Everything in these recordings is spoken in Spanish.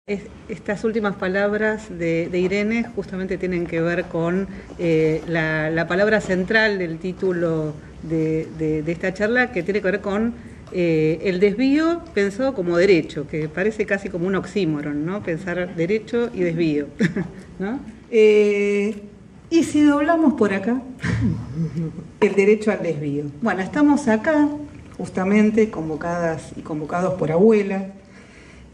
Estas últimas palabras de Irene justamente tienen que ver con la palabra central del título de esta charla, que tiene que ver con el desvío pensado como derecho, que parece casi como un oxímoron, ¿no? Pensar derecho y desvío, ¿no? Y si doblamos por acá, el derecho al desvío. Bueno, estamos acá justamente convocadas y convocados por Abuela,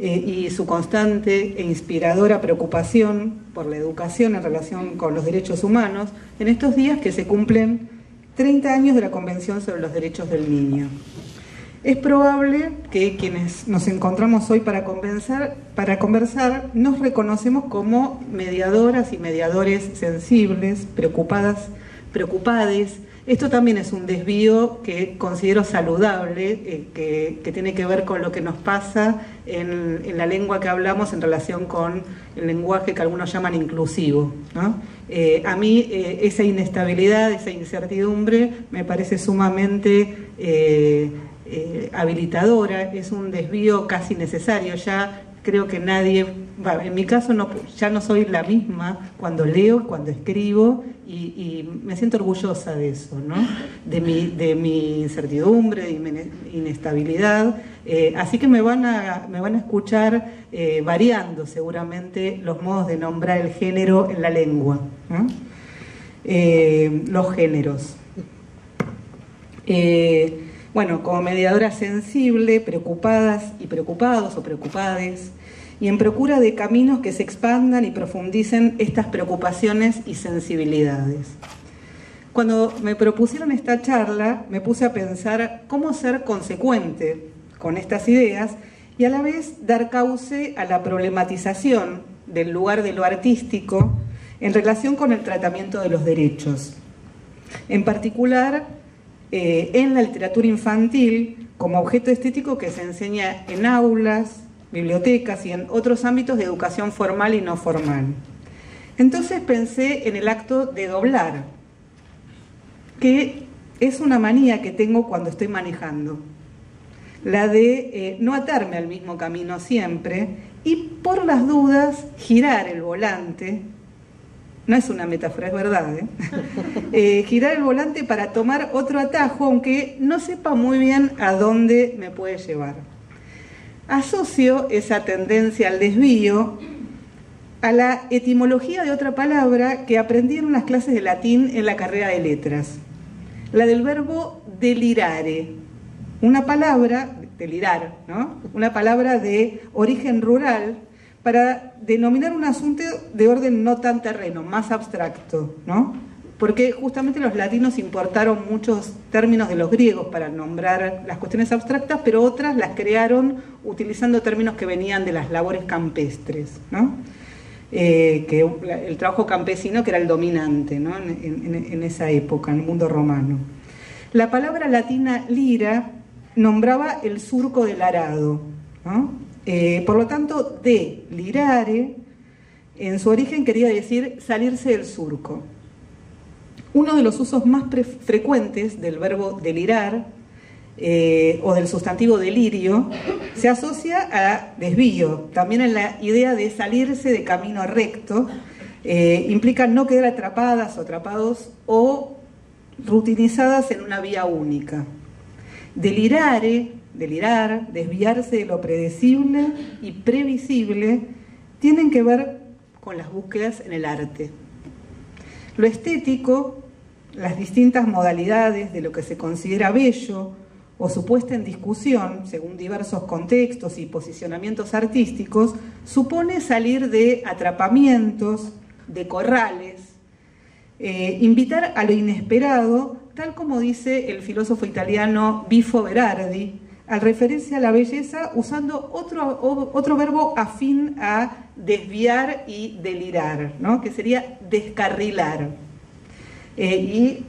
y su constante e inspiradora preocupación por la educación en relación con los derechos humanos, en estos días que se cumplen 30 años de la Convención sobre los Derechos del Niño. Es probable que quienes nos encontramos hoy para conversar nos reconocemos como mediadoras y mediadores sensibles, preocupades. Esto también es un desvío que considero saludable, que tiene que ver con lo que nos pasa en la lengua que hablamos en relación con el lenguaje que algunos llaman inclusivo, ¿no? A mí esa inestabilidad, esa incertidumbre me parece sumamente habilitadora, es un desvío casi necesario. Ya creo que nadie, en mi caso ya no soy la misma cuando leo, cuando escribo, y me siento orgullosa de eso, ¿no? De mi incertidumbre, de mi inestabilidad. Así que me van a escuchar variando seguramente los modos de nombrar el género en la lengua, ¿no? Los géneros. Bueno, como mediadora sensible, preocupadas y preocupados o preocupades, y en procura de caminos que se expandan y profundicen estas preocupaciones y sensibilidades. Cuando me propusieron esta charla, me puse a pensar cómo ser consecuente con estas ideas y a la vez dar cauce a la problematización del lugar de lo artístico en relación con el tratamiento de los derechos. En particular, en la literatura infantil como objeto estético que se enseña en aulas, bibliotecas y en otros ámbitos de educación formal y no formal. Entonces pensé en el acto de doblar, que es una manía que tengo cuando estoy manejando, la de no atarme al mismo camino siempre y por las dudas girar el volante. No es una metáfora, es verdad, girar el volante para tomar otro atajo, aunque no sepa muy bien a dónde me puede llevar. Asocio esa tendencia al desvío a la etimología de otra palabra que aprendí en unas clases de latín en la carrera de letras, la del verbo delirare, una palabra, delirar, ¿no? Una palabra de origen rural, para denominar un asunto de orden no tan terreno, más abstracto, ¿no? Porque justamente los latinos importaron muchos términos de los griegos para nombrar las cuestiones abstractas, pero otras las crearon utilizando términos que venían de las labores campestres, ¿no? Que el trabajo campesino, que era el dominante, ¿no? en esa época, en el mundo romano. La palabra latina lira nombraba el surco del arado, ¿no? Por lo tanto, de lirare, en su origen quería decir salirse del surco. Uno de los usos más frecuentes del verbo delirar, o del sustantivo delirio, se asocia a desvío. También en la idea de salirse de camino recto, implica no quedar atrapadas o atrapados o rutinizadas en una vía única. Delirare, delirar, desviarse de lo predecible y previsible, tienen que ver con las búsquedas en el arte. Lo estético, las distintas modalidades de lo que se considera bello o su puesta en discusión, según diversos contextos y posicionamientos artísticos, supone salir de atrapamientos, de corrales, invitar a lo inesperado, tal como dice el filósofo italiano Bifo Berardi, al referirse a la belleza usando otro verbo afín a desviar y delirar, ¿no? Que sería descarrilar. Y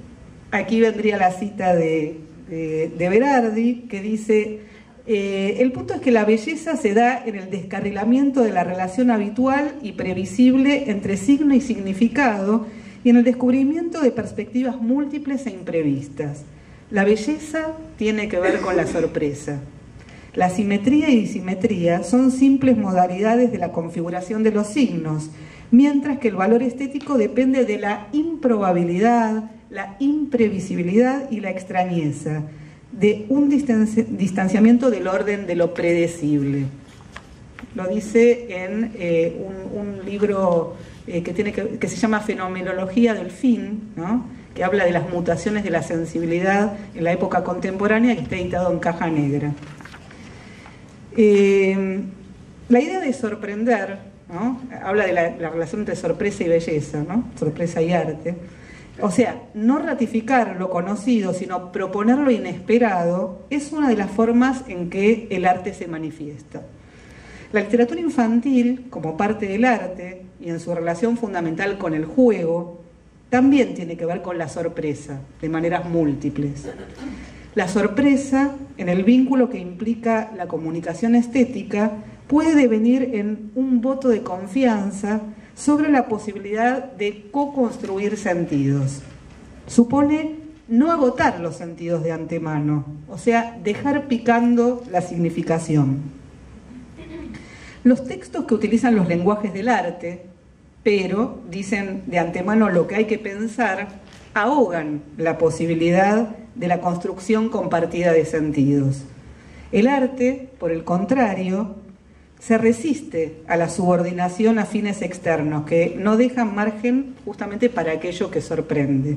aquí vendría la cita de Berardi, que dice: el punto es que la belleza se da en el descarrilamiento de la relación habitual y previsible entre signo y significado y en el descubrimiento de perspectivas múltiples e imprevistas. La belleza tiene que ver con la sorpresa. La simetría y disimetría son simples modalidades de la configuración de los signos, mientras que el valor estético depende de la improbabilidad, la imprevisibilidad y la extrañeza, de un distanciamiento del orden de lo predecible. Lo dice en un libro que se llama Fenomenología del Fin, ¿no?, que habla de las mutaciones de la sensibilidad en la época contemporánea, que está editado en caja negra. La idea de sorprender, ¿no?, habla de la relación entre sorpresa y belleza, ¿no?, sorpresa y arte. O sea, no ratificar lo conocido, sino proponer lo inesperado, es una de las formas en que el arte se manifiesta. La literatura infantil, como parte del arte, y en su relación fundamental con el juego, también tiene que ver con la sorpresa, de maneras múltiples. La sorpresa, en el vínculo que implica la comunicación estética, puede devenir en un voto de confianza sobre la posibilidad de co-construir sentidos. Supone no agotar los sentidos de antemano, o sea, dejar picando la significación. Los textos que utilizan los lenguajes del arte, pero dicen de antemano lo que hay que pensar, ahogan la posibilidad de la construcción compartida de sentidos. El arte, por el contrario, se resiste a la subordinación a fines externos, que no dejan margen justamente para aquello que sorprende.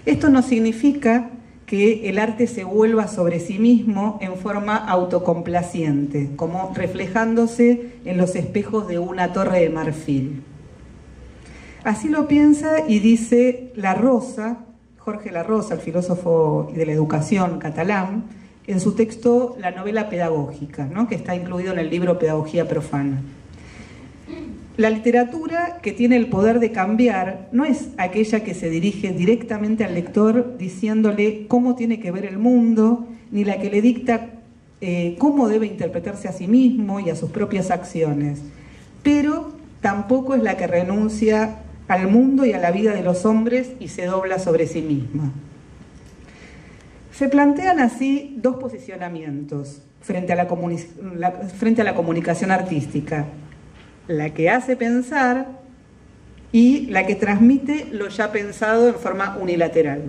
Esto no significa que el arte se vuelva sobre sí mismo en forma autocomplaciente, como reflejándose en los espejos de una torre de marfil. Así lo piensa y dice Jorge La Rosa, el filósofo de la educación catalán, en su texto La novela pedagógica, ¿no?, que está incluido en el libro Pedagogía profana. La literatura que tiene el poder de cambiar no es aquella que se dirige directamente al lector diciéndole cómo tiene que ver el mundo, ni la que le dicta cómo debe interpretarse a sí mismo y a sus propias acciones, pero tampoco es la que renuncia al mundo y a la vida de los hombres y se dobla sobre sí misma. Se plantean así dos posicionamientos frente a la comunicación artística: la que hace pensar y la que transmite lo ya pensado en forma unilateral.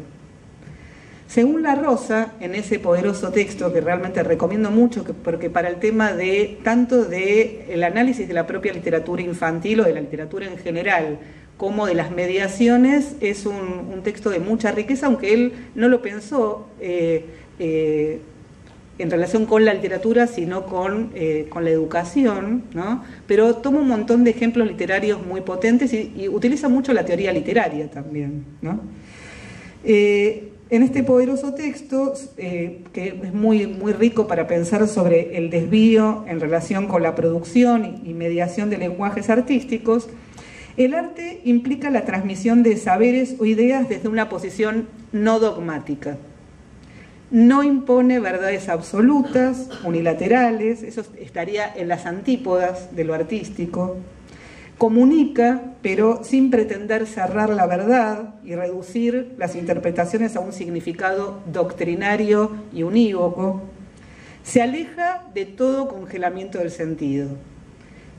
Según La Rosa, en ese poderoso texto que realmente recomiendo mucho, porque para el tema de tanto del análisis de la propia literatura infantil o de la literatura en general, como de las mediaciones, es un texto de mucha riqueza, aunque él no lo pensó en relación con la literatura, sino con la educación, ¿no? Pero toma un montón de ejemplos literarios muy potentes y utiliza mucho la teoría literaria también, ¿no? En este poderoso texto, que es muy, muy rico para pensar sobre el desvío en relación con la producción y mediación de lenguajes artísticos, el arte implica la transmisión de saberes o ideas desde una posición no dogmática. No impone verdades absolutas, unilaterales, eso estaría en las antípodas de lo artístico. Comunica, pero sin pretender cerrar la verdad y reducir las interpretaciones a un significado doctrinario y unívoco. Se aleja de todo congelamiento del sentido.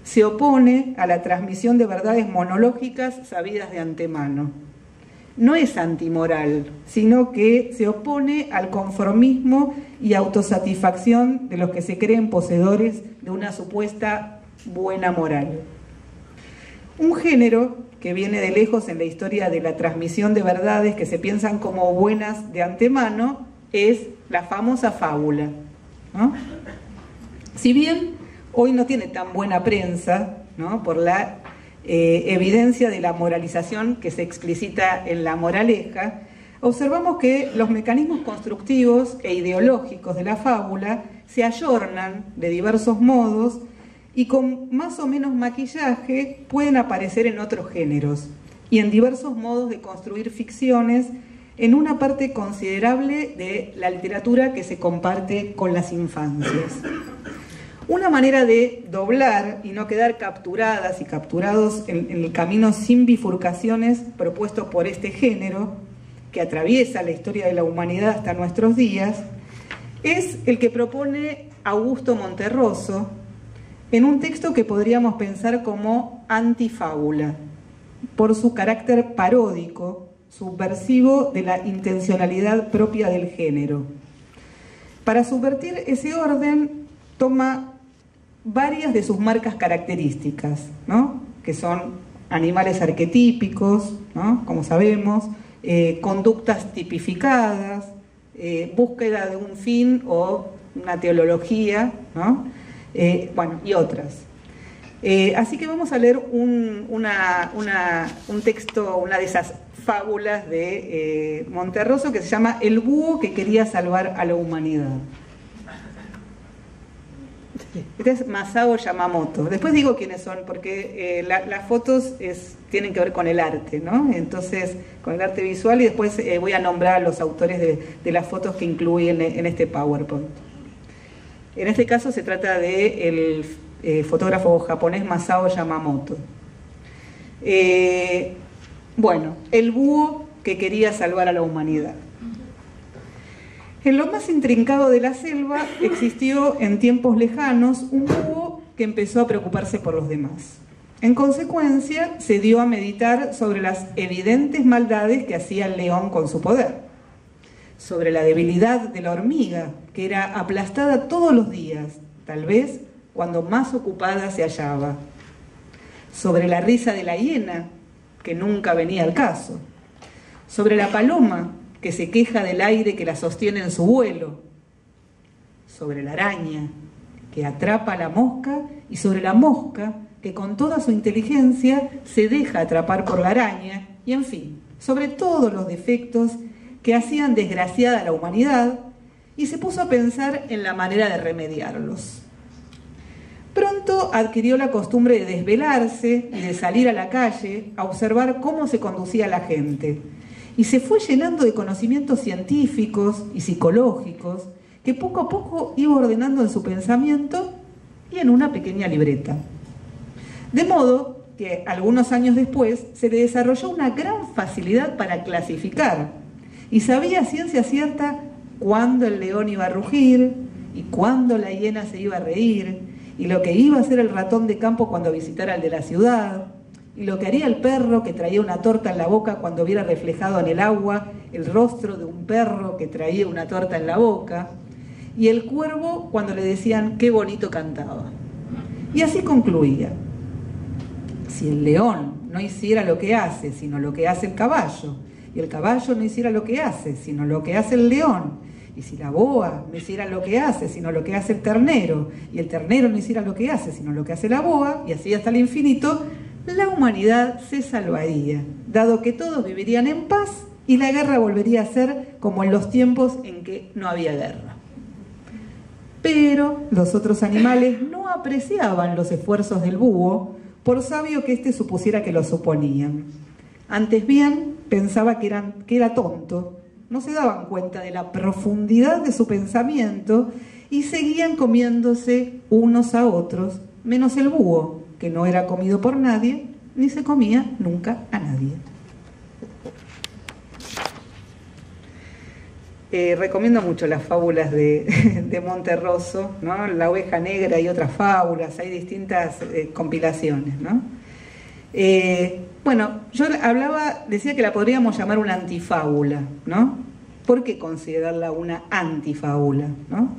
Se opone a la transmisión de verdades monológicas sabidas de antemano. No es antimoral, sino que se opone al conformismo y autosatisfacción de los que se creen poseedores de una supuesta buena moral. Un género que viene de lejos en la historia de la transmisión de verdades que se piensan como buenas de antemano es la famosa fábula, ¿no? Si bien hoy no tiene tan buena prensa, ¿no?, por la evidencia de la moralización que se explicita en la moraleja, observamos que los mecanismos constructivos e ideológicos de la fábula se ayornan de diversos modos y con más o menos maquillaje pueden aparecer en otros géneros y en diversos modos de construir ficciones en una parte considerable de la literatura que se comparte con las infancias. Una manera de doblar y no quedar capturadas y capturados en el camino sin bifurcaciones propuesto por este género, que atraviesa la historia de la humanidad hasta nuestros días, es el que propone Augusto Monterroso en un texto que podríamos pensar como antifábula, por su carácter paródico, subversivo de la intencionalidad propia del género. Para subvertir ese orden, toma varias de sus marcas características, ¿no? Que son animales arquetípicos, ¿no? Como sabemos, conductas tipificadas, búsqueda de un fin o una teología, ¿no? Bueno, y otras. Así que vamos a leer un texto, una de esas fábulas de Monterroso, que se llama El búho que quería salvar a la humanidad. Este es Masao Yamamoto. Después digo quiénes son, porque las fotos tienen que ver con el arte, ¿no? Entonces, con el arte visual, y después voy a nombrar a los autores de las fotos que incluí en este PowerPoint. En este caso se trata del fotógrafo japonés Masao Yamamoto. Bueno, el búho que quería salvar a la humanidad. En lo más intrincado de la selva existió en tiempos lejanos un búho que empezó a preocuparse por los demás. En consecuencia, se dio a meditar sobre las evidentes maldades que hacía el león con su poder, sobre la debilidad de la hormiga, que era aplastada todos los días, tal vez cuando más ocupada se hallaba, sobre la risa de la hiena, que nunca venía al caso, sobre la paloma, que se queja del aire que la sostiene en su vuelo, sobre la araña, que atrapa a la mosca, y sobre la mosca, que con toda su inteligencia se deja atrapar por la araña, y en fin, sobre todos los defectos que hacían desgraciada a la humanidad, y se puso a pensar en la manera de remediarlos. Pronto adquirió la costumbre de desvelarse y de salir a la calle a observar cómo se conducía la gente, y se fue llenando de conocimientos científicos y psicológicos que poco a poco iba ordenando en su pensamiento y en una pequeña libreta. De modo que algunos años después se le desarrolló una gran facilidad para clasificar, y sabía a ciencia cierta cuándo el león iba a rugir y cuándo la hiena se iba a reír, y lo que iba a hacer el ratón de campo cuando visitara al de la ciudad, y lo que haría el perro que traía una torta en la boca cuando viera reflejado en el agua el rostro de un perro que traía una torta en la boca, y el cuervo cuando le decían qué bonito cantaba. Y así concluía: si el león no hiciera lo que hace, sino lo que hace el caballo, y el caballo no hiciera lo que hace, sino lo que hace el león, y si la boa no hiciera lo que hace, sino lo que hace el ternero, y el ternero no hiciera lo que hace, sino lo que hace la boa, y así hasta el infinito, la humanidad se salvaría, dado que todos vivirían en paz y la guerra volvería a ser como en los tiempos en que no había guerra. Pero los otros animales no apreciaban los esfuerzos del búho, por sabio que éste supusiera que lo suponían. Antes bien, pensaba que era tonto, no se daban cuenta de la profundidad de su pensamiento y seguían comiéndose unos a otros, menos el búho, que no era comido por nadie, ni se comía nunca a nadie. Recomiendo mucho las fábulas de Monterroso, ¿no? La oveja negra y otras fábulas, hay distintas compilaciones, ¿no? Bueno, yo decía que la podríamos llamar una antifábula, ¿no? ¿Por qué considerarla una antifábula, ¿no?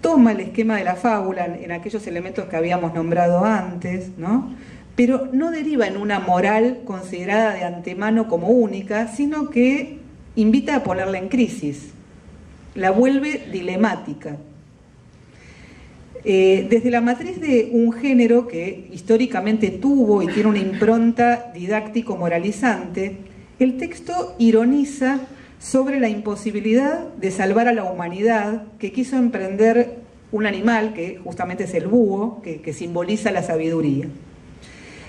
Toma el esquema de la fábula en aquellos elementos que habíamos nombrado antes, ¿no? Pero no deriva en una moral considerada de antemano como única, sino que invita a ponerla en crisis, la vuelve dilemática. Desde la matriz de un género que históricamente tuvo y tiene una impronta didáctico-moralizante, el texto ironiza sobre la imposibilidad de salvar a la humanidad que quiso emprender un animal, que justamente es el búho, que simboliza la sabiduría.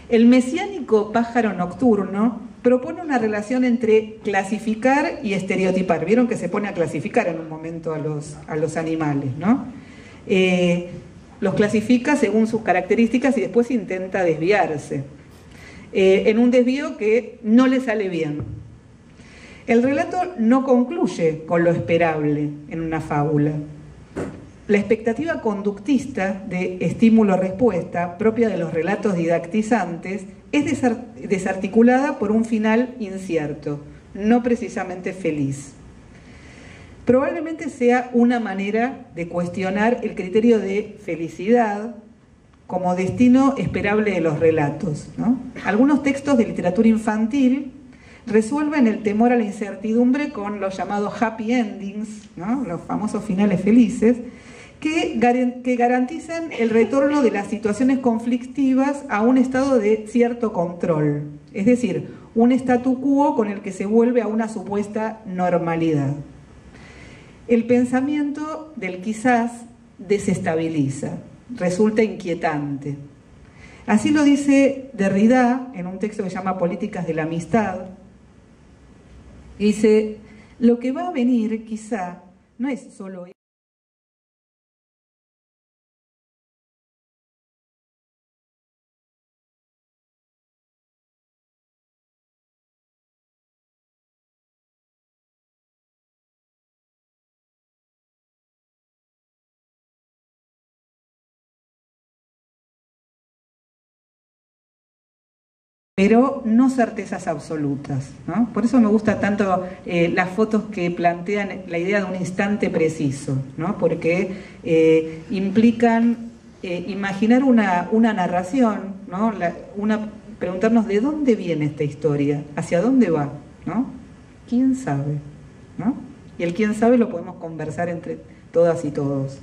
El mesiánico pájaro nocturno propone una relación entre clasificar y estereotipar. Vieron que se pone a clasificar en un momento a los animales, ¿no? Los clasifica según sus características y después intenta desviarse, en un desvío que no le sale bien. El relato no concluye con lo esperable en una fábula. La expectativa conductista de estímulo-respuesta, propia de los relatos didactizantes, es desarticulada por un final incierto, no precisamente feliz. Probablemente sea una manera de cuestionar el criterio de felicidad como destino esperable de los relatos, ¿no? Algunos textos de literatura infantil resuelven el temor a la incertidumbre con los llamados happy endings, ¿no? Los famosos finales felices, que garantizan el retorno de las situaciones conflictivas a un estado de cierto control, es decir, un statu quo con el que se vuelve a una supuesta normalidad. El pensamiento del quizás desestabiliza, resulta inquietante. Así lo dice Derrida en un texto que se llama Políticas de la Amistad. Dice, lo que va a venir quizá no es solo pero no certezas absolutas, ¿no? Por eso me gusta tanto las fotos que plantean la idea de un instante preciso, ¿no? Porque implican imaginar una narración, ¿no? Preguntarnos de dónde viene esta historia, hacia dónde va, ¿no? ¿Quién sabe? ¿No? Y el quién sabe lo podemos conversar entre todas y todos.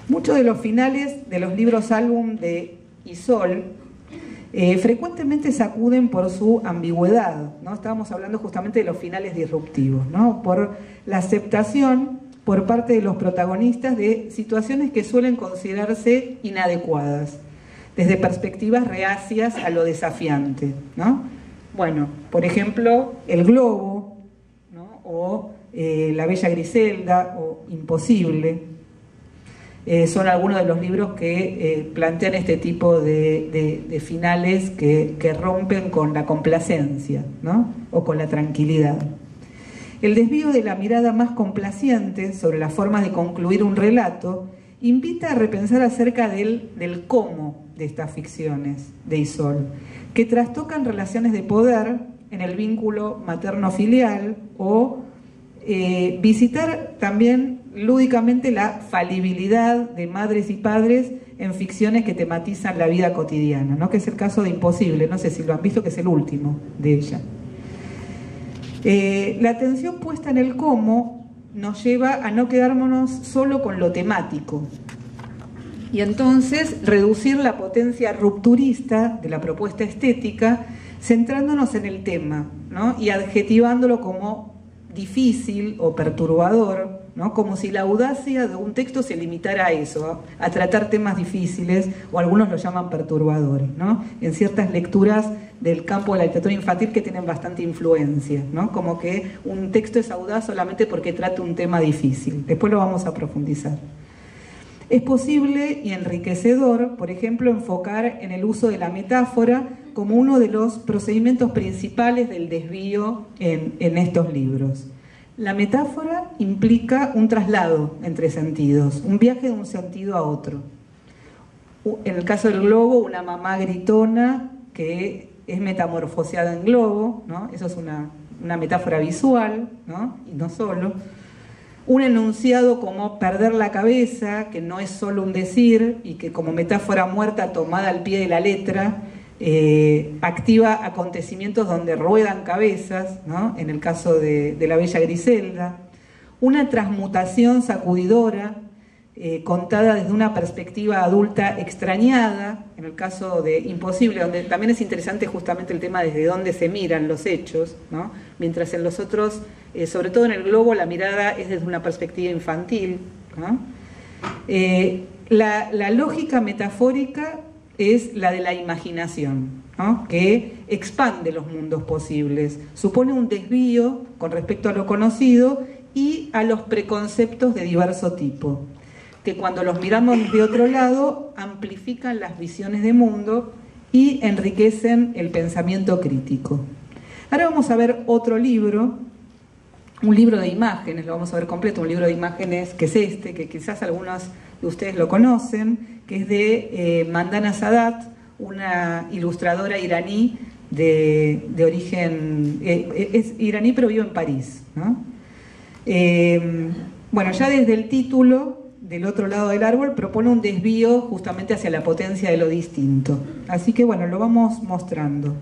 Muchos de los finales de los libros álbum de Isol frecuentemente sacuden por su ambigüedad, ¿no? Estábamos hablando justamente de los finales disruptivos, ¿no? Por la aceptación por parte de los protagonistas de situaciones que suelen considerarse inadecuadas, desde perspectivas reacias a lo desafiante, ¿no? Bueno, por ejemplo, El Globo, ¿no? O La Bella Griselda, o Imposible. Son algunos de los libros que plantean este tipo de finales que rompen con la complacencia, ¿no? O con la tranquilidad. El desvío de la mirada más complaciente sobre las formas de concluir un relato invita a repensar acerca del cómo de estas ficciones de Isol, que trastocan relaciones de poder en el vínculo materno-filial o visitar también lúdicamente la falibilidad de madres y padres en ficciones que tematizan la vida cotidiana, ¿no? Que es el caso de Imposible, no sé si lo han visto, que es el último de ella. La atención puesta en el cómo nos lleva a no quedármonos solo con lo temático y entonces reducir la potencia rupturista de la propuesta estética centrándonos en el tema, ¿no? Y adjetivándolo como difícil o perturbador, ¿no? Como si la audacia de un texto se limitara a eso, a tratar temas difíciles, o algunos lo llaman perturbadores, ¿no? En ciertas lecturas del campo de la literatura infantil que tienen bastante influencia, ¿no? Como que un texto es audaz solamente porque trata un tema difícil. Después lo vamos a profundizar. Es posible y enriquecedor, por ejemplo, enfocar en el uso de la metáfora como uno de los procedimientos principales del desvío en estos libros. La metáfora implica un traslado entre sentidos, un viaje de un sentido a otro. En el caso del globo, una mamá gritona que es metamorfoseada en globo, ¿no? Eso es una metáfora visual, ¿no? Y no solo. Un enunciado como perder la cabeza, que no es solo un decir y que como metáfora muerta tomada al pie de la letra, activa acontecimientos donde ruedan cabezas, ¿no? En el caso de La Bella Griselda. Una transmutación sacudidora, contada desde una perspectiva adulta extrañada, en el caso de Imposible, donde también es interesante justamente el tema desde dónde se miran los hechos, ¿no? Mientras en los otros, sobre todo en El Globo, la mirada es desde una perspectiva infantil, ¿no? La lógica metafórica es la de la imaginación, ¿no? Que expande los mundos posibles, supone un desvío con respecto a lo conocido y a los preconceptos de diverso tipo, que cuando los miramos de otro lado amplifican las visiones de mundo y enriquecen el pensamiento crítico. Ahora vamos a ver otro libro un libro de imágenes, lo vamos a ver completo, un libro de imágenes que es este, que quizás algunos de ustedes lo conocen, que es de Mandana Sadat, una ilustradora iraní de origen, es iraní pero vive en París, ¿no? Bueno, ya desde el título, del otro lado del árbol, propone un desvío justamente hacia la potencia de lo distinto. Así que bueno, lo vamos mostrando.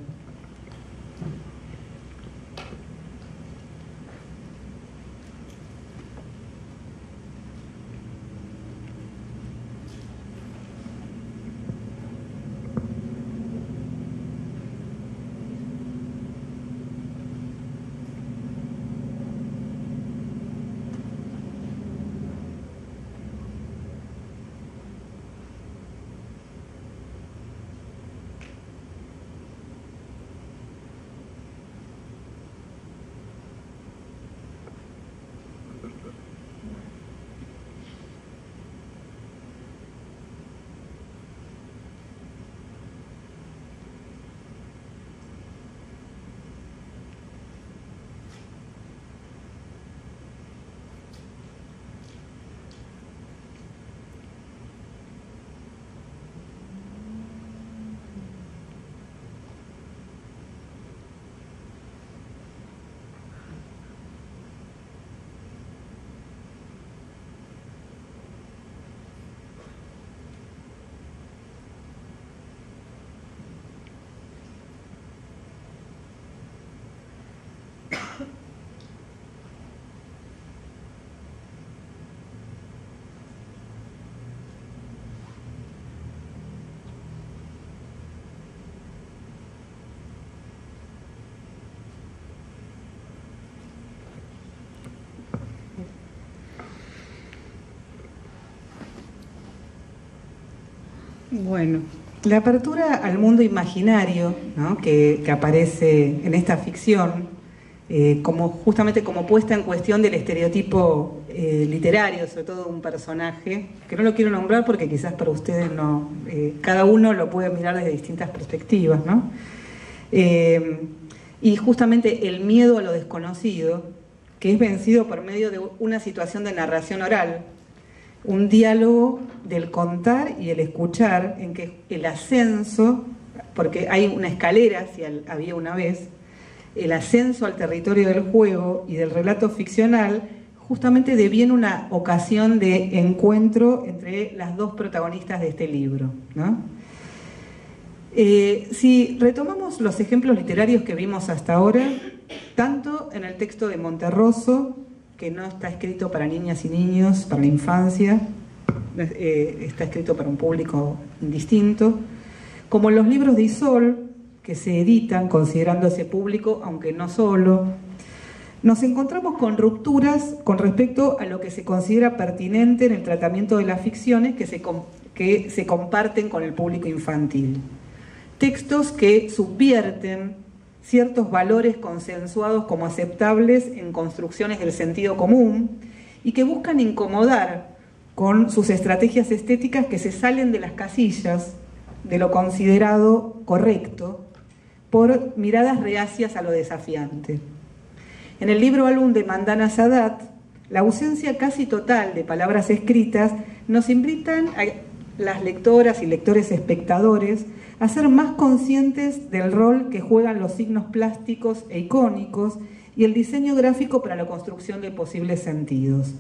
Bueno, la apertura al mundo imaginario, ¿no?, que aparece en esta ficción, justamente como puesta en cuestión del estereotipo literario, sobre todo de un personaje, que no lo quiero nombrar porque quizás para ustedes no, cada uno lo puede mirar desde distintas perspectivas, ¿no? Y justamente el miedo a lo desconocido, que es vencido por medio de una situación de narración oral, un diálogo del contar y el escuchar, en que el ascenso, porque hay una escalera, si había una vez, el ascenso al territorio del juego y del relato ficcional, justamente deviene una ocasión de encuentro entre las dos protagonistas de este libro, ¿no? Si retomamos los ejemplos literarios que vimos hasta ahora, tanto en el texto de Monterroso, que no está escrito para niñas y niños, para la infancia, está escrito para un público indistinto, como en los libros de Isol, que se editan considerando ese público, aunque no solo, nos encontramos con rupturas con respecto a lo que se considera pertinente en el tratamiento de las ficciones que se comparten con el público infantil. Textos que subvierten ciertos valores consensuados como aceptables en construcciones del sentido común y que buscan incomodar con sus estrategias estéticas que se salen de las casillas de lo considerado correcto por miradas reacias a lo desafiante. En el libro álbum de Mandana Sadat, la ausencia casi total de palabras escritas nos invitan a las lectoras y lectores espectadores a ser más conscientes del rol que juegan los signos plásticos e icónicos y el diseño gráfico para la construcción de posibles sentidos.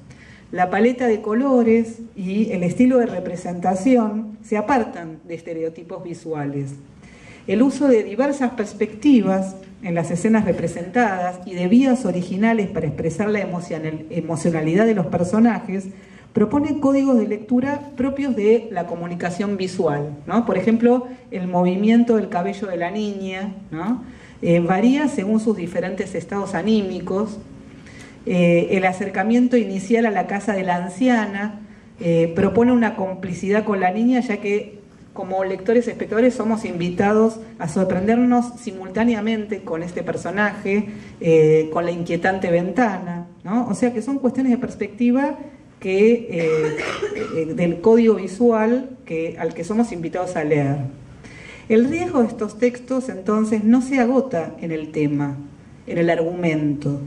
La paleta de colores y el estilo de representación se apartan de estereotipos visuales. El uso de diversas perspectivas en las escenas representadas y de vías originales para expresar la emocionalidad de los personajes propone códigos de lectura propios de la comunicación visual, ¿no? Por ejemplo, el movimiento del cabello de la niña, ¿no? Varía según sus diferentes estados anímicos. El acercamiento inicial a la casa de la anciana propone una complicidad con la niña, ya que como lectores y espectadores somos invitados a sorprendernos simultáneamente con este personaje, con la inquietante ventana, ¿no? O sea que son cuestiones de perspectiva del código visual al que somos invitados a leer. El riesgo de estos textos entonces no se agota en el tema, en el argumento,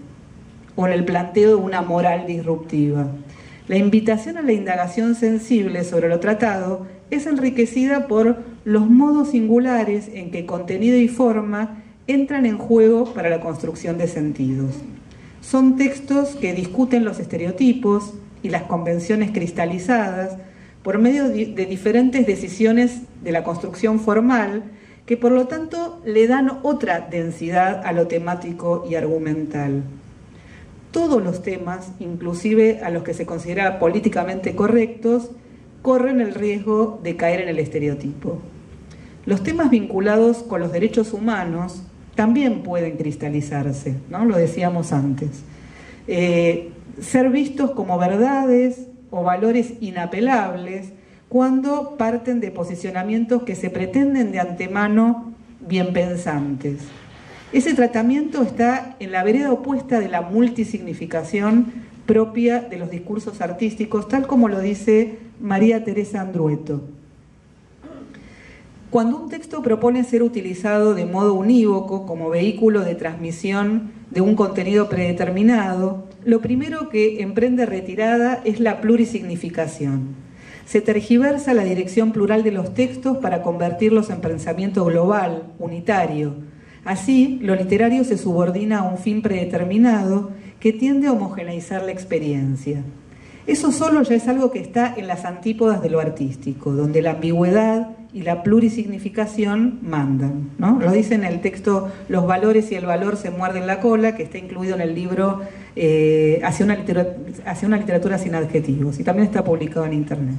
o en el planteo de una moral disruptiva. La invitación a la indagación sensible sobre lo tratado es enriquecida por los modos singulares en que contenido y forma entran en juego para la construcción de sentidos. Son textos que discuten los estereotipos y las convenciones cristalizadas por medio de diferentes decisiones de la construcción formal, que por lo tanto le dan otra densidad a lo temático y argumental. Todos los temas, inclusive a los que se considera políticamente correctos, corren el riesgo de caer en el estereotipo. Los temas vinculados con los derechos humanos también pueden cristalizarse, ¿no? Lo decíamos antes. Ser vistos como verdades o valores inapelables cuando parten de posicionamientos que se pretenden de antemano bien pensantes. Ese tratamiento está en la vereda opuesta de la multisignificación propia de los discursos artísticos, tal como lo dice María Teresa Andrueto. Cuando un texto propone ser utilizado de modo unívoco como vehículo de transmisión de un contenido predeterminado, lo primero que emprende retirada es la plurisignificación. Se tergiversa la dirección plural de los textos para convertirlos en pensamiento global, unitario. Así, lo literario se subordina a un fin predeterminado que tiende a homogeneizar la experiencia. Eso solo ya es algo que está en las antípodas de lo artístico, donde la ambigüedad y la plurisignificación mandan, ¿no? Lo dice en el texto Los valores y el valor se muerden la cola, que está incluido en el libro Hacia una literatura sin adjetivos, y también está publicado en internet.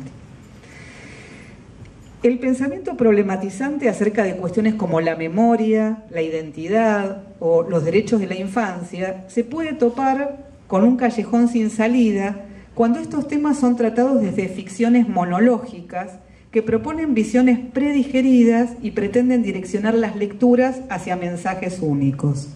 El pensamiento problematizante acerca de cuestiones como la memoria, la identidad o los derechos de la infancia se puede topar con un callejón sin salida cuando estos temas son tratados desde ficciones monológicas que proponen visiones predigeridas y pretenden direccionar las lecturas hacia mensajes únicos.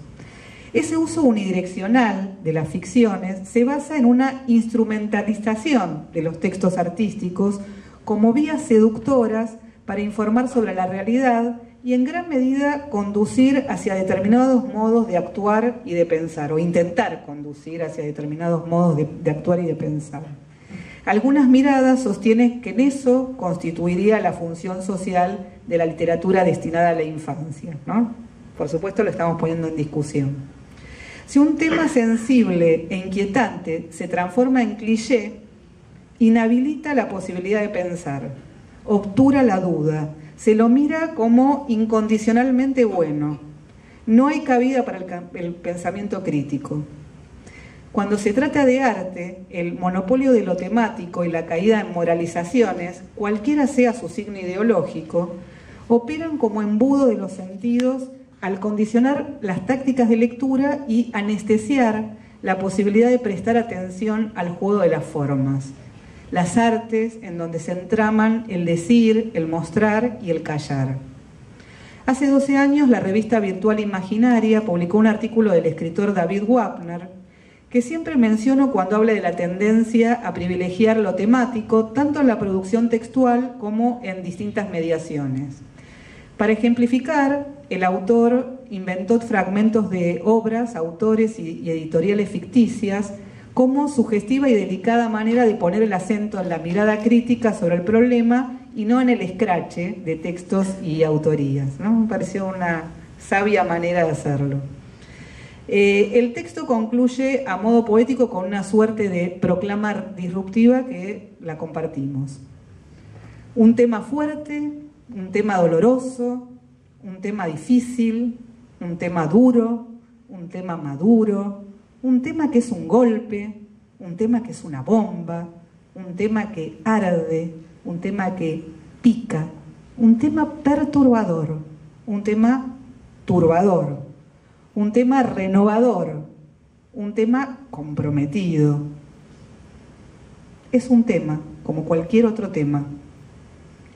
Ese uso unidireccional de las ficciones se basa en una instrumentalización de los textos artísticos como vías seductoras para informar sobre la realidad y en gran medida conducir hacia determinados modos de actuar y de pensar, o intentar conducir hacia determinados modos de actuar y de pensar. Algunas miradas sostienen que en eso constituiría la función social de la literatura destinada a la infancia, ¿no? Por supuesto lo estamos poniendo en discusión. Si un tema sensible e inquietante se transforma en cliché, inhabilita la posibilidad de pensar, obtura la duda, se lo mira como incondicionalmente bueno. No hay cabida para el pensamiento crítico. Cuando se trata de arte, el monopolio de lo temático y la caída en moralizaciones, cualquiera sea su signo ideológico, operan como embudo de los sentidos al condicionar las tácticas de lectura y anestesiar la posibilidad de prestar atención al juego de las formas. Las artes en donde se entraman el decir, el mostrar y el callar. Hace 12 años la revista virtual Imaginaria publicó un artículo del escritor David Wapner que siempre menciono cuando habla de la tendencia a privilegiar lo temático tanto en la producción textual como en distintas mediaciones. Para ejemplificar, el autor inventó fragmentos de obras, autores y editoriales ficticias como sugestiva y delicada manera de poner el acento en la mirada crítica sobre el problema y no en el escrache de textos y autorías, ¿no? Me pareció una sabia manera de hacerlo. El texto concluye a modo poético con una suerte de proclama disruptiva que la compartimos. Un tema fuerte, un tema doloroso, un tema difícil, un tema duro, un tema maduro, un tema que es un golpe, un tema que es una bomba, un tema que arde, un tema que pica, un tema perturbador, un tema turbador, un tema renovador, un tema comprometido. Es un tema, como cualquier otro tema.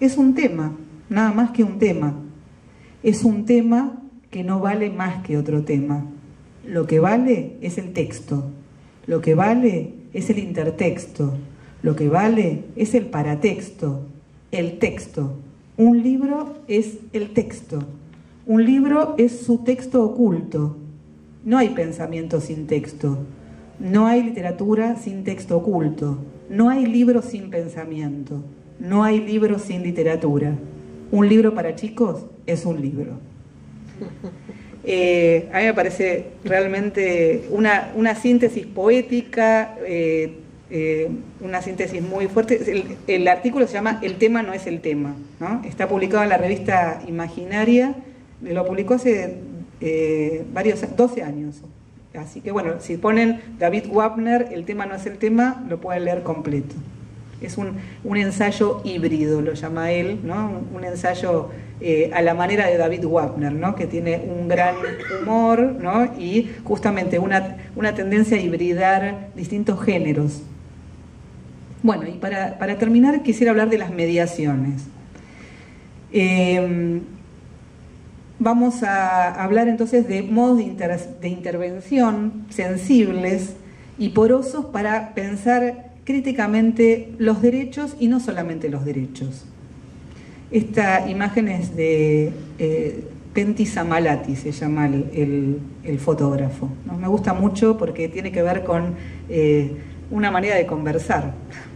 Es un tema, nada más que un tema. Es un tema que no vale más que otro tema. Lo que vale es el texto, lo que vale es el intertexto, lo que vale es el paratexto, el texto. Un libro es el texto, un libro es su texto oculto. No hay pensamiento sin texto. No hay literatura sin texto oculto. No hay libro sin pensamiento. No hay libro sin literatura. Un libro para chicos es un libro. A mí me parece realmente una síntesis poética, una síntesis muy fuerte. El artículo se llama El tema no es el tema, ¿no? Está publicado en la revista Imaginaria, lo publicó hace 12 años. Así que bueno, si ponen David Wapner, El tema no es el tema, lo pueden leer completo. Es un ensayo híbrido, lo llama él, ¿no? Un ensayo a la manera de David Wapner, ¿no? Que tiene un gran humor, ¿no? Y justamente una tendencia a hibridar distintos géneros. Bueno, y para terminar quisiera hablar de las mediaciones. Vamos a hablar entonces de modos de intervención sensibles y porosos para pensar críticamente los derechos y no solamente los derechos. Esta imagen es de Pentti Samalati, se llama el fotógrafo, ¿no? Me gusta mucho porque tiene que ver con una manera de conversar,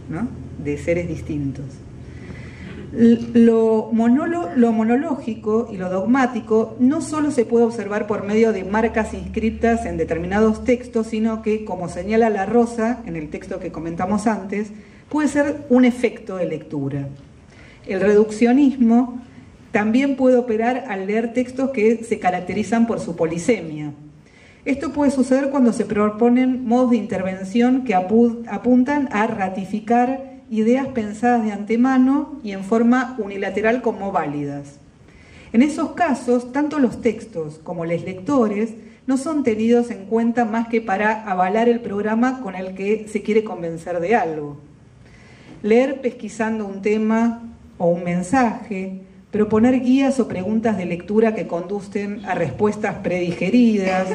¿no? De seres distintos. Lo monológico y lo dogmático no solo se puede observar por medio de marcas inscritas en determinados textos, sino que, como señala La Rosa en el texto que comentamos antes, puede ser un efecto de lectura. El reduccionismo también puede operar al leer textos que se caracterizan por su polisemia. Esto puede suceder cuando se proponen modos de intervención que apuntan a ratificar ideas pensadas de antemano y en forma unilateral como válidas. En esos casos, tanto los textos como los lectores no son tenidos en cuenta más que para avalar el programa con el que se quiere convencer de algo. Leer pesquisando un tema o un mensaje, proponer guías o preguntas de lectura que conducen a respuestas predigeridas,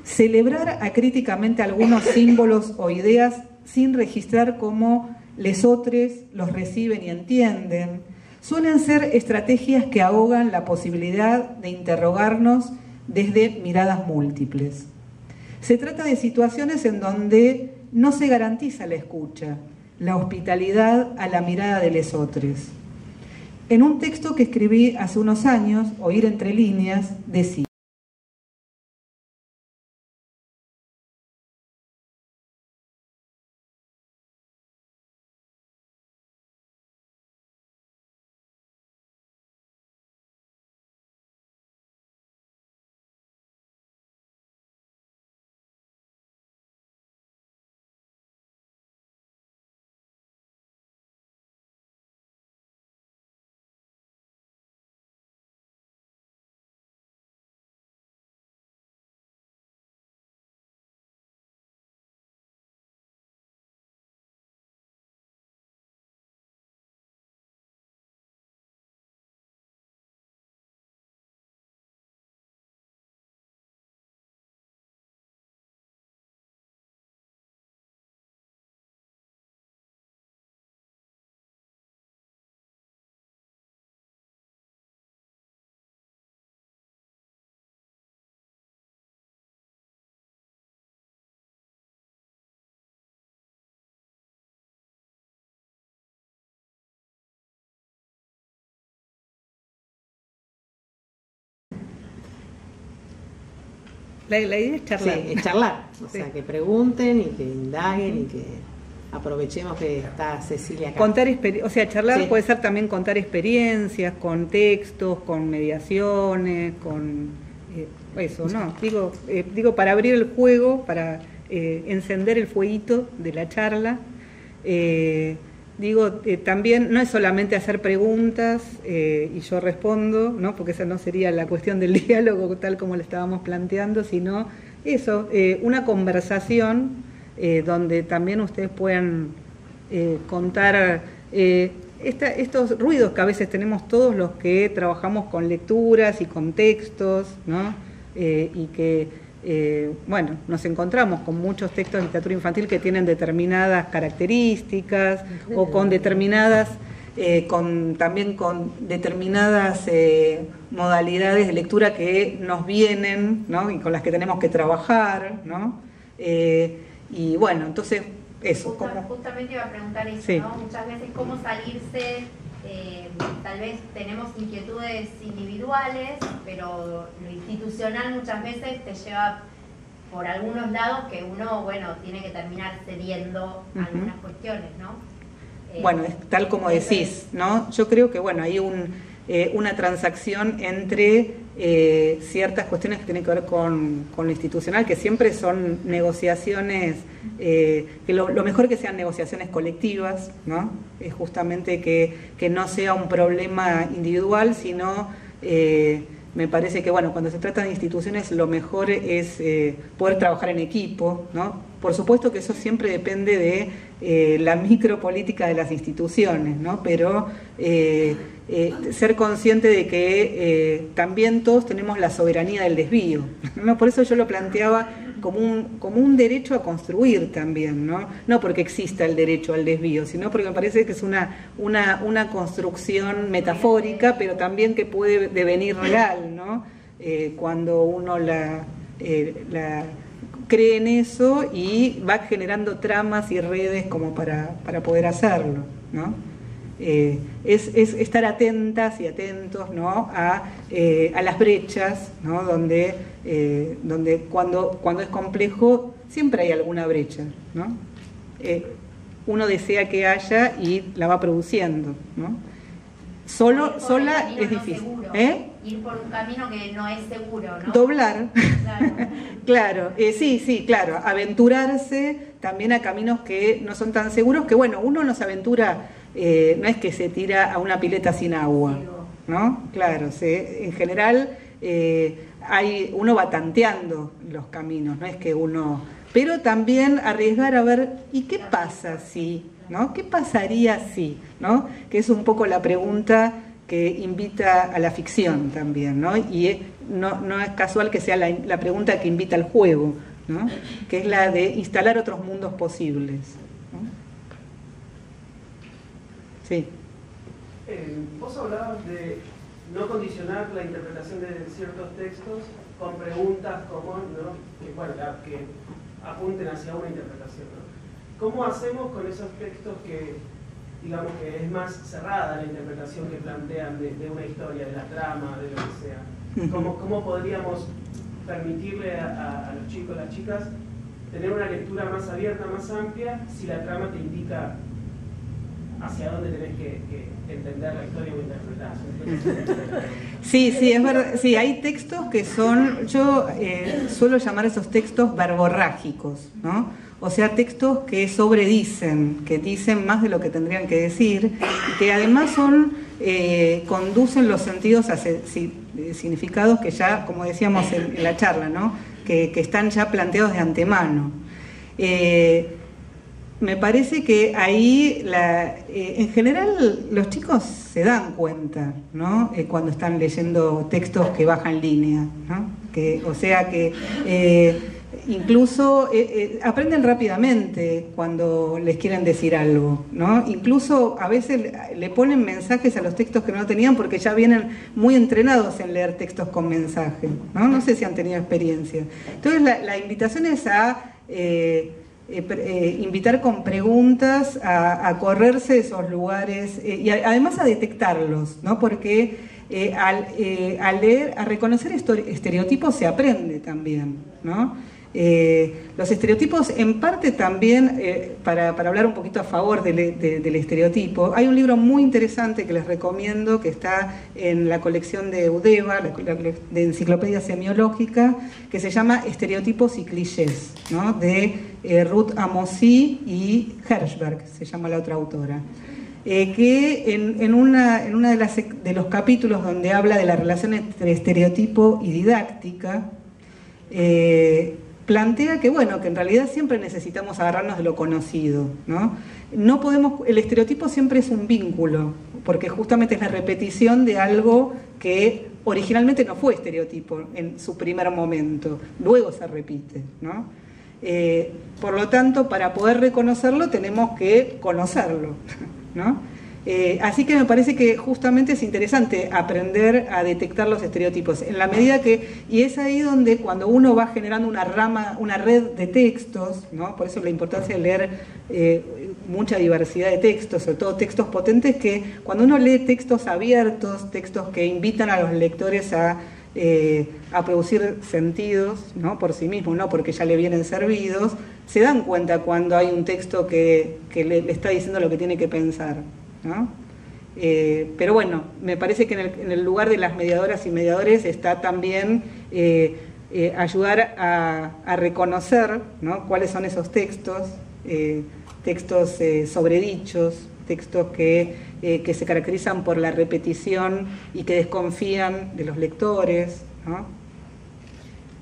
celebrar acríticamente algunos símbolos o ideas sin registrar cómo lesotres los reciben y entienden, suelen ser estrategias que ahogan la posibilidad de interrogarnos desde miradas múltiples. Se trata de situaciones en donde no se garantiza la escucha, la hospitalidad a la mirada de lesotres. En un texto que escribí hace unos años, Oír entre líneas, decía: La idea es charlar. Sí, es charlar, o sea, que pregunten y que indaguen y que aprovechemos que está Cecilia acá. Charlar, sí. Puede ser también contar experiencias, con textos, con mediaciones, con eso, ¿no? Digo para abrir el juego, para encender el fueguito de la charla. También no es solamente hacer preguntas y yo respondo, ¿no? Porque esa no sería la cuestión del diálogo tal como lo estábamos planteando, sino eso, una conversación donde también ustedes puedan contar estos ruidos que a veces tenemos todos los que trabajamos con lecturas y con textos, ¿no? Y que nos encontramos con muchos textos de literatura infantil que tienen determinadas características o con determinadas también con determinadas modalidades de lectura que nos vienen, ¿no? Y con las que tenemos que trabajar, ¿no? Y bueno, entonces eso. Justamente iba a preguntar eso, sí. ¿no? Muchas veces cómo salirse, tal vez tenemos inquietudes individuales, pero lo institucional muchas veces te lleva por algunos lados que uno, bueno, tiene que terminar cediendo algunas cuestiones, ¿no? Bueno, es tal como decís, ¿no? Yo creo que, bueno, hay una transacción entre ciertas cuestiones que tienen que ver con lo institucional, que siempre son negociaciones, que lo mejor que sean negociaciones colectivas, ¿no? Es justamente que no sea un problema individual, sino me parece que, bueno, cuando se trata de instituciones lo mejor es poder trabajar en equipo, ¿no? Por supuesto que eso siempre depende de la micropolítica de las instituciones, ¿no? Pero ser consciente de que también todos tenemos la soberanía del desvío, ¿no? Por eso yo lo planteaba como un derecho a construir también, ¿no? No porque exista el derecho al desvío, sino porque me parece que es una construcción metafórica, pero también que puede devenir real, ¿no? Cuando uno la cree en eso y va generando tramas y redes como para poder hacerlo, ¿no? Es estar atentas y atentos, ¿no? a las brechas, ¿no? donde cuando es complejo siempre hay alguna brecha, ¿no? Uno desea que haya y la va produciendo, ¿no? Sola es difícil. Ir por un camino que no es seguro, ¿no? Doblar. Claro. Claro, sí, claro. Aventurarse también a caminos que no son tan seguros, que bueno, uno no se aventura, no es que se tira a una pileta sin agua, ¿no? Claro, en general uno va tanteando los caminos, no es que uno... Pero también arriesgar a ver, ¿y qué pasa si? ¿No? ¿Qué pasaría si? ¿No? Que es un poco la pregunta que invita a la ficción también, ¿no? Y no es casual que sea la pregunta que invita al juego, ¿no? Que es la de instalar otros mundos posibles, ¿no? Sí. Vos hablabas de no condicionar la interpretación de ciertos textos con preguntas como, ¿no? que apunten hacia una interpretación, ¿no? ¿Cómo hacemos con esos textos que, digamos, que es más cerrada la interpretación que plantean de una historia, de la trama, de lo que sea? ¿Cómo podríamos permitirle a los chicos, las chicas, tener una lectura más abierta, más amplia, si la trama te indica hacia dónde tenés que entender la historia o interpretar? Sí, es verdad. Sí, hay textos que son, yo suelo llamar esos textos verborrágicos, ¿no? O sea, textos que sobredicen, que dicen más de lo que tendrían que decir, y que además conducen los sentidos a significados que ya, como decíamos en la charla, ¿no? Que están ya planteados de antemano. Me parece que ahí, en general, los chicos se dan cuenta, ¿no? Cuando están leyendo textos que bajan línea, ¿no? O sea que incluso aprenden rápidamente cuando les quieren decir algo, ¿no? Incluso a veces le ponen mensajes a los textos que no tenían porque ya vienen muy entrenados en leer textos con mensaje, ¿no? No sé si han tenido experiencia. Entonces la invitación es a invitar con preguntas a correrse de esos lugares y además a detectarlos, ¿no? Porque al leer, a reconocer estereotipos se aprende también, ¿no? Los estereotipos en parte también, para hablar un poquito a favor del estereotipo, hay un libro muy interesante que les recomiendo, que está en la colección de Udeva, de Enciclopedia Semiológica, que se llama Estereotipos y Clichés, ¿no? De Ruth Amosi y Hershberg, se llama la otra autora. Que en una de los capítulos donde habla de la relación entre estereotipo y didáctica, plantea que, bueno, que en realidad siempre necesitamos agarrarnos de lo conocido, ¿no? No podemos, el estereotipo siempre es un vínculo, porque justamente es la repetición de algo que originalmente no fue estereotipo en su primer momento, luego se repite, ¿no? Por lo tanto, para poder reconocerlo tenemos que conocerlo, ¿no? Así que me parece que justamente es interesante aprender a detectar los estereotipos, en la medida que, y es ahí donde cuando uno va generando una rama, una red de textos, ¿no? Por eso la importancia de leer mucha diversidad de textos, sobre todo textos potentes, que cuando uno lee textos abiertos, textos que invitan a los lectores a producir sentidos, ¿no? Por sí mismos, no porque ya le vienen servidos, se dan cuenta cuando hay un texto que le está diciendo lo que tiene que pensar, ¿no? Pero bueno, me parece que en el lugar de las mediadoras y mediadores está también ayudar a reconocer, ¿no? Cuáles son esos textos, textos sobredichos, textos que se caracterizan por la repetición y que desconfían de los lectores, ¿no?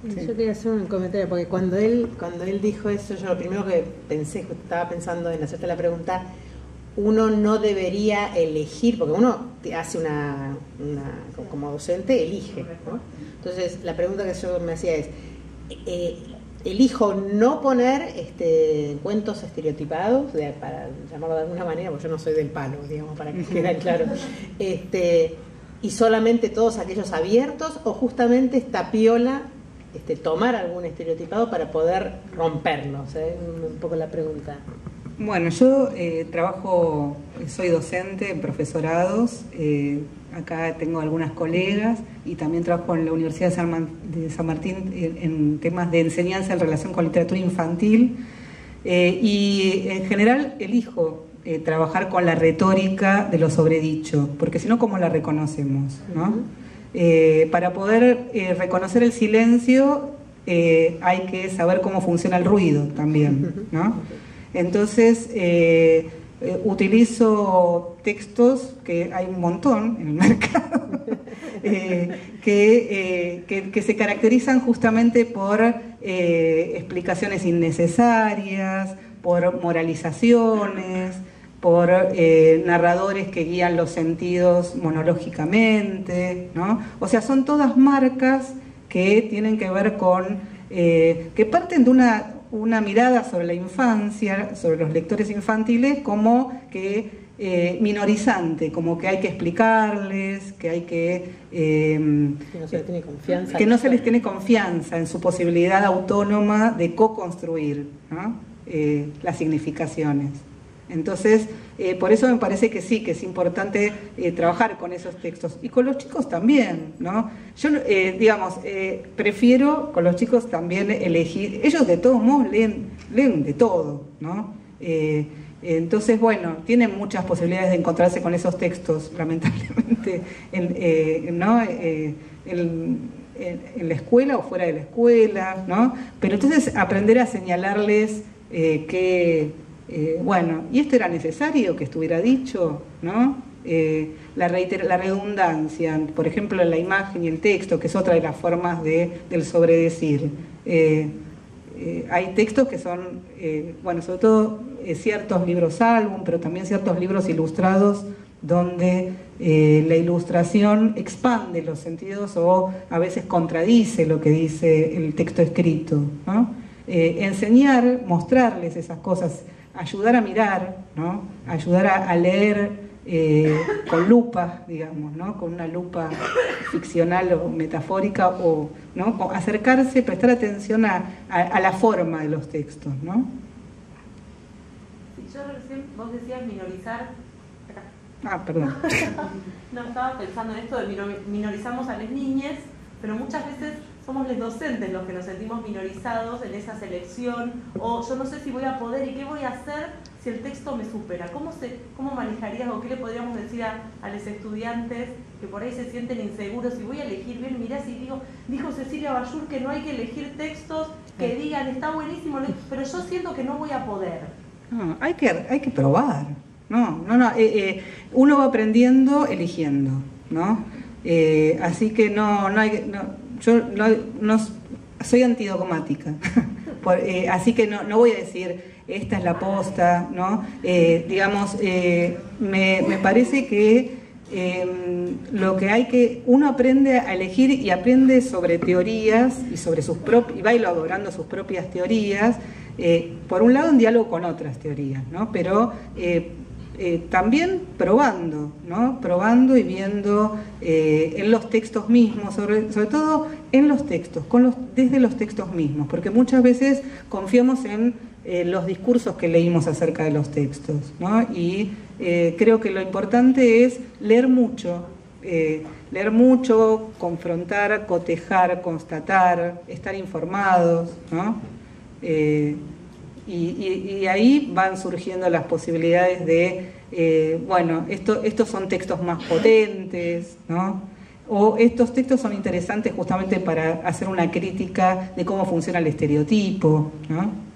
Sí. Yo quería hacer un comentario, porque cuando él dijo eso, yo lo primero que pensé, estaba pensando en hacerte la pregunta, uno no debería elegir, porque uno hace como docente, elige, ¿no? Entonces, la pregunta que yo me hacía es, elijo no poner cuentos estereotipados, para llamarlo de alguna manera, porque yo no soy del palo, digamos, para que quede claro, y solamente todos aquellos abiertos, o justamente esta piola, tomar algún estereotipado para poder romperlo, o sea, un poco la pregunta. Bueno, yo soy docente en profesorados, acá tengo algunas colegas y también trabajo en la Universidad de San Martín en temas de enseñanza en relación con literatura infantil, y en general elijo trabajar con la retórica de lo sobredicho, porque si no, ¿cómo la reconocemos, ¿no? Para poder reconocer el silencio hay que saber cómo funciona el ruido también, ¿no? Entonces, utilizo textos, que hay un montón en el mercado, que se caracterizan justamente por explicaciones innecesarias, por moralizaciones, por narradores que guían los sentidos monológicamente, ¿no? O sea, son todas marcas que tienen que ver con, que parten de una mirada sobre la infancia, sobre los lectores infantiles, como que minorizante, como que hay que explicarles, que hay que no se les tiene confianza, que no se les tiene confianza en su posibilidad autónoma de co-construir, ¿no? Las significaciones. Entonces, por eso me parece que sí, que es importante trabajar con esos textos. Y con los chicos también, ¿no? Yo, prefiero con los chicos también elegir. Ellos de todos modos leen de todo, ¿no? Entonces, bueno, tienen muchas posibilidades de encontrarse con esos textos, lamentablemente, ¿no? En la escuela o fuera de la escuela, ¿no? Pero entonces aprender a señalarles bueno, y esto era necesario que estuviera dicho, ¿no? La redundancia, por ejemplo, en la imagen y el texto, que es otra de las formas del sobredecir. Hay textos que son, bueno, sobre todo ciertos libros álbum, pero también ciertos libros ilustrados donde la ilustración expande los sentidos o a veces contradice lo que dice el texto escrito, ¿no? Enseñar, mostrarles esas cosas, ayudar a mirar, ¿no? Ayudar a leer con lupa, digamos, ¿no? Con una lupa ficcional o metafórica, o, ¿no? Acercarse, prestar atención a la forma de los textos, ¿no? Yo recién, vos decías minorizar. Acá. Ah, perdón. No, estaba pensando en esto de minorizamos a las niñas, pero muchas veces somos los docentes los que nos sentimos minorizados en esa selección, o yo no sé si voy a poder y qué voy a hacer si el texto me supera. ¿Cómo manejarías o qué le podríamos decir a los estudiantes que por ahí se sienten inseguros? Si voy a elegir bien, mirá, si dijo Cecilia Bayur que no hay que elegir textos que digan, está buenísimo, pero yo siento que no voy a poder. No, hay que probar. Uno va aprendiendo eligiendo, ¿no? Así que yo no soy antidogmática, así que no voy a decir esta es la posta, ¿no? Me parece que lo que uno aprende a elegir y aprende sobre teorías y va elaborando sus propias teorías, por un lado en diálogo con otras teorías, ¿no? Pero también probando, ¿no? Probando y viendo en los textos mismos, sobre todo en los textos, desde los textos mismos, porque muchas veces confiamos en los discursos que leímos acerca de los textos, ¿no? Y creo que lo importante es leer mucho, confrontar, cotejar, constatar, estar informados, ¿no? Y ahí van surgiendo las posibilidades de, bueno, estos son textos más potentes, ¿no? O estos textos son interesantes justamente para hacer una crítica de cómo funciona el estereotipo, ¿no?